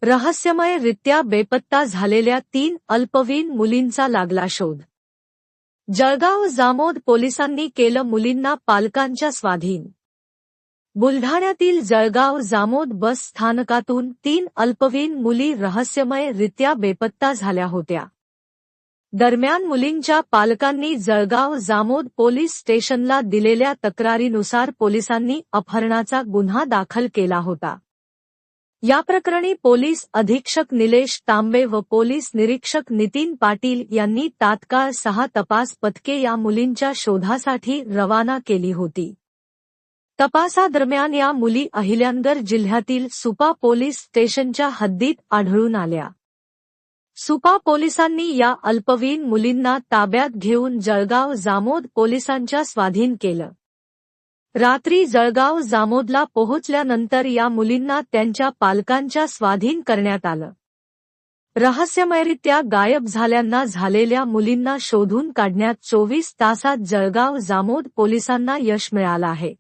रहस्यमयरित्या बेपत्ता झालेल्या 3 अल्पवयीन मुलींचा लागला शोध. जळगाव जामोद पोलिसांनी केलं मुलींना पालकांच्या स्वाधीन. बुलढाण्यातील जळगाव जामोद बस स्थानकातून 3 अल्पवयीन मुली रहस्यमयरित्या बेपत्ता झाल्या होत्या. दरम्यान मुलींच्या पालकांनी जळगाव जामोद पोलीस स्टेशनला दिलेल्या तक्रारीनुसार पोलिसांनी अपहरणाचा गुन्हा दाखल केला होता. या प्रकरणी पोलीस अधीक्षक निलेश तांबे व पोलीस निरीक्षक नितीन पाटील यांनी तात्काळ 6 तपास पथके या मुलींच्या शोधासाठी रवाना केली होती. तपासादरम्यान या मुली अहिल्यानगर जिल्ह्यातील सुपा पोलीस स्टेशनच्या हद्दीत आढळून आल्या. सुपा पोलिसांनी या अल्पवयीन मुलींना ताब्यात घेऊन जळगाव जामोद पोलिसांच्या स्वाधीन केलं. रात्री जळगाव जामोदला पोहोचल्यानंतर या मुलींना त्यांच्या पालकांच्या स्वाधीन करण्यात आलं. रहस्यमयरित्या गायब झालेल्या मुलींना शोधून काढण्यात 24 तासात जळगाव जामोद पोलिसांना यश मिळालं आहे.